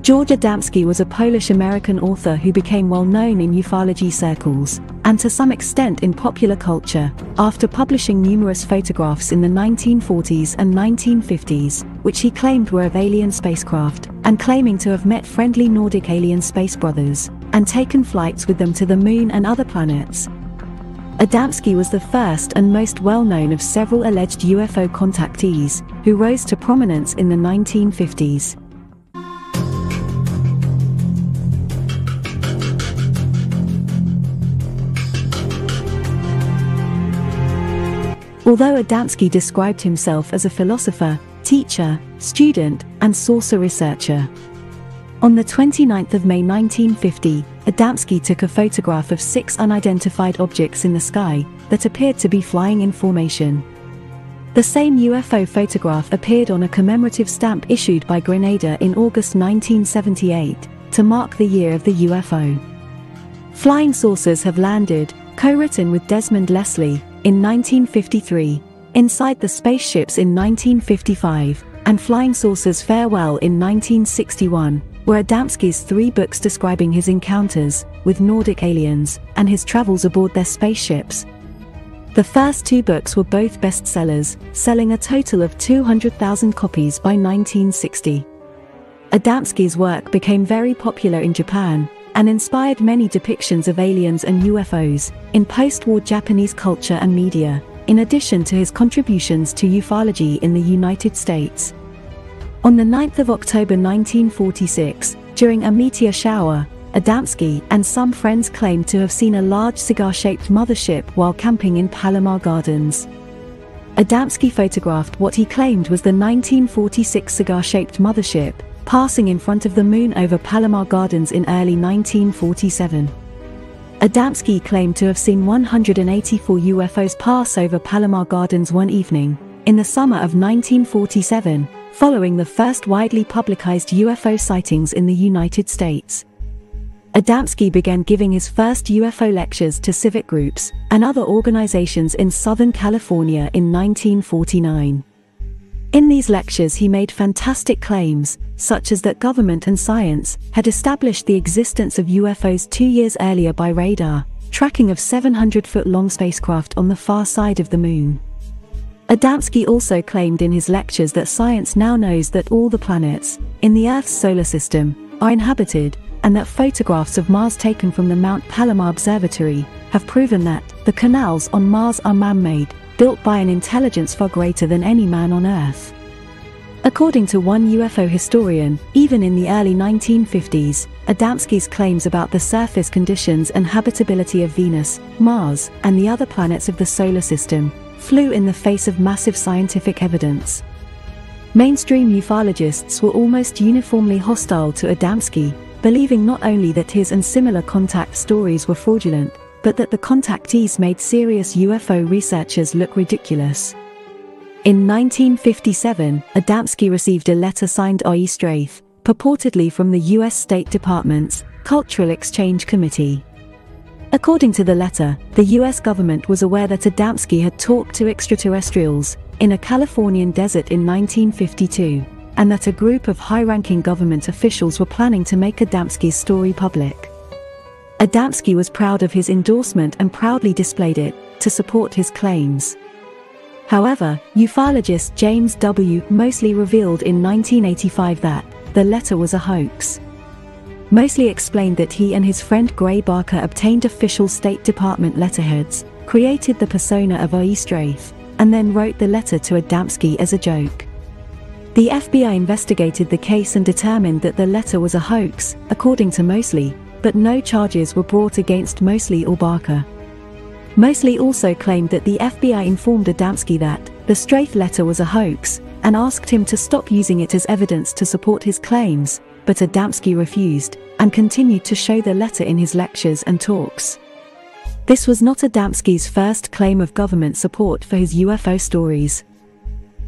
George Adamski was a Polish-American author who became well known in ufology circles, and to some extent in popular culture, after publishing numerous photographs in the 1940s and 1950s, which he claimed were of alien spacecraft, and claiming to have met friendly Nordic alien space brothers, and taken flights with them to the Moon and other planets. Adamski was the first and most well-known of several alleged UFO contactees, who rose to prominence in the 1950s. Although Adamski described himself as a philosopher, teacher, student, and saucer researcher. On the 29th of May 1950, Adamski took a photograph of 6 unidentified objects in the sky that appeared to be flying in formation. The same UFO photograph appeared on a commemorative stamp issued by Grenada in August 1978, to mark the year of the UFO. Flying Saucers Have Landed, co-written with Desmond Leslie, in 1953, Inside the Spaceships in 1955, and Flying Saucers Farewell in 1961, were Adamski's 3 books describing his encounters with Nordic aliens and his travels aboard their spaceships. The first 2 books were both bestsellers, selling a total of 200,000 copies by 1960. Adamski's work became very popular in Japan, and inspired many depictions of aliens and UFOs in post-war Japanese culture and media, in addition to his contributions to ufology in the United States. On the 9th of October 1946, during a meteor shower, Adamski and some friends claimed to have seen a large cigar-shaped mothership while camping in Palomar Gardens. Adamski photographed what he claimed was the 1946 cigar-shaped mothership, passing in front of the Moon over Palomar Gardens in early 1947. Adamski claimed to have seen 184 UFOs pass over Palomar Gardens one evening, in the summer of 1947, following the first widely publicized UFO sightings in the United States. Adamski began giving his first UFO lectures to civic groups and other organizations in Southern California in 1949. In these lectures he made fantastic claims, such as that government and science had established the existence of UFOs 2 years earlier by radar tracking of 700-foot-long spacecraft on the far side of the Moon. Adamski also claimed in his lectures that science now knows that all the planets in the Earth's solar system are inhabited, and that photographs of Mars taken from the Mount Palomar Observatory have proven that the canals on Mars are man-made, built by an intelligence far greater than any man on Earth. According to one UFO historian, even in the early 1950s, Adamski's claims about the surface conditions and habitability of Venus, Mars, and the other planets of the solar system flew in the face of massive scientific evidence. Mainstream ufologists were almost uniformly hostile to Adamski, believing not only that his and similar contact stories were fraudulent, but that the contactees made serious UFO researchers look ridiculous. In 1957, Adamski received a letter signed »I. Straith, purportedly from the U.S. State Department's Cultural Exchange Committee. According to the letter, the U.S. government was aware that Adamski had talked to extraterrestrials in a Californian desert in 1952, and that a group of high-ranking government officials were planning to make Adamski's story public. Adamski was proud of his endorsement and proudly displayed it to support his claims. However, ufologist James W. Moseley revealed in 1985 that the letter was a hoax. Moseley explained that he and his friend Gray Barker obtained official State Department letterheads, created the persona of »I. Straith, and then wrote the letter to Adamski as a joke. The FBI investigated the case and determined that the letter was a hoax, according to Moseley, but no charges were brought against Moseley or Barker. Moseley also claimed that the FBI informed Adamski that the Straith letter was a hoax, and asked him to stop using it as evidence to support his claims, but Adamski refused, and continued to show the letter in his lectures and talks. This was not Adamski's first claim of government support for his UFO stories.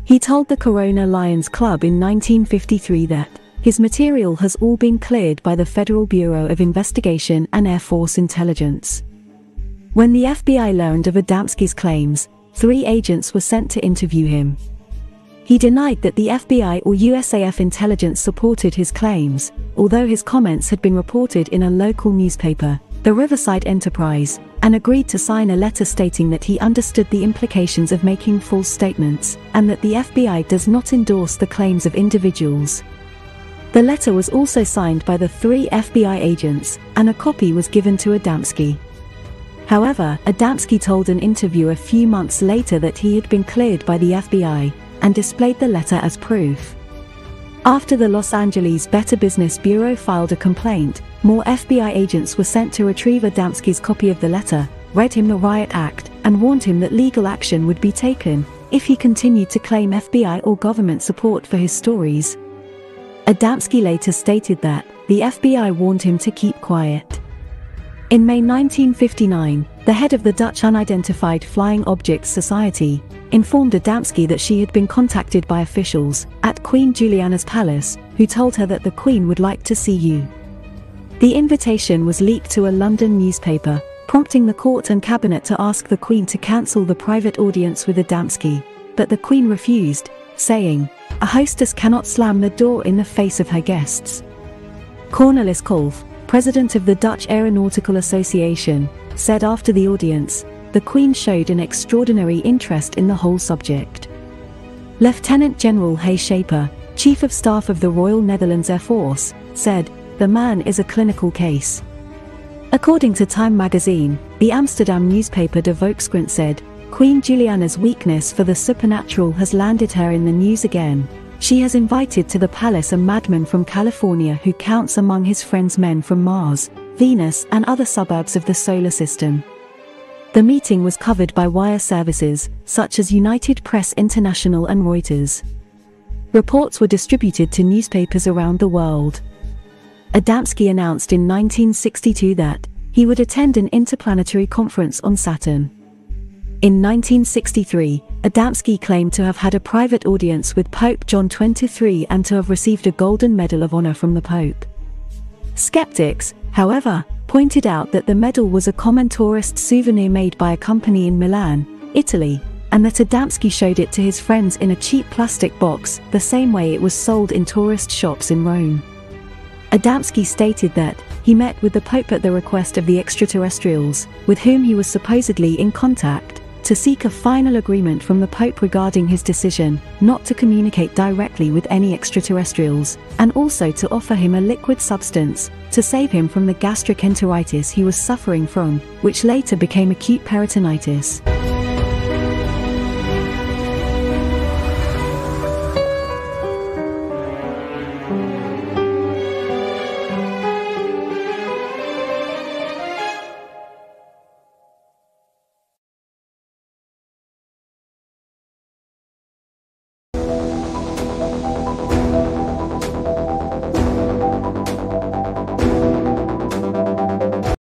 He told the Corona Lions Club in 1953 that his material has all been cleared by the Federal Bureau of Investigation and Air Force Intelligence. When the FBI learned of Adamski's claims, 3 agents were sent to interview him. He denied that the FBI or USAF intelligence supported his claims, although his comments had been reported in a local newspaper, the Riverside Enterprise, and agreed to sign a letter stating that he understood the implications of making false statements, and that the FBI does not endorse the claims of individuals. The letter was also signed by the 3 FBI agents, and a copy was given to Adamski. However, Adamski told an interview a few months later that he had been cleared by the FBI, and displayed the letter as proof. After the Los Angeles Better Business Bureau filed a complaint, more FBI agents were sent to retrieve Adamski's copy of the letter, read him the Riot Act, and warned him that legal action would be taken if he continued to claim FBI or government support for his stories. Adamski later stated that the FBI warned him to keep quiet. In May 1959, the head of the Dutch Unidentified Flying Objects Society informed Adamski that she had been contacted by officials at Queen Juliana's palace, who told her that the Queen would like to see you. The invitation was leaked to a London newspaper, prompting the court and cabinet to ask the Queen to cancel the private audience with Adamski, but the Queen refused, saying, "A hostess cannot slam the door in the face of her guests." Cornelis Kolff, president of the Dutch Aeronautical Association, said after the audience, "The Queen showed an extraordinary interest in the whole subject." Lieutenant General Hay Schaper, Chief of Staff of the Royal Netherlands Air Force, said, "The man is a clinical case." According to Time magazine, the Amsterdam newspaper De Volkskrant said, "Queen Juliana's weakness for the supernatural has landed her in the news again. She has invited to the palace a madman from California who counts among his friends men from Mars, Venus and other suburbs of the solar system." The meeting was covered by wire services, such as United Press International and Reuters. Reports were distributed to newspapers around the world. Adamski announced in 1962 that he would attend an interplanetary conference on Saturn. In 1963, Adamski claimed to have had a private audience with Pope John XXIII and to have received a Golden Medal of Honor from the Pope. Skeptics, however, pointed out that the medal was a common tourist souvenir made by a company in Milan, Italy, and that Adamski showed it to his friends in a cheap plastic box, the same way it was sold in tourist shops in Rome. Adamski stated that he met with the Pope at the request of the extraterrestrials, with whom he was supposedly in contact, to seek a final agreement from the Pope regarding his decision not to communicate directly with any extraterrestrials, and also to offer him a liquid substance to save him from the gastric enteritis he was suffering from, which later became acute peritonitis.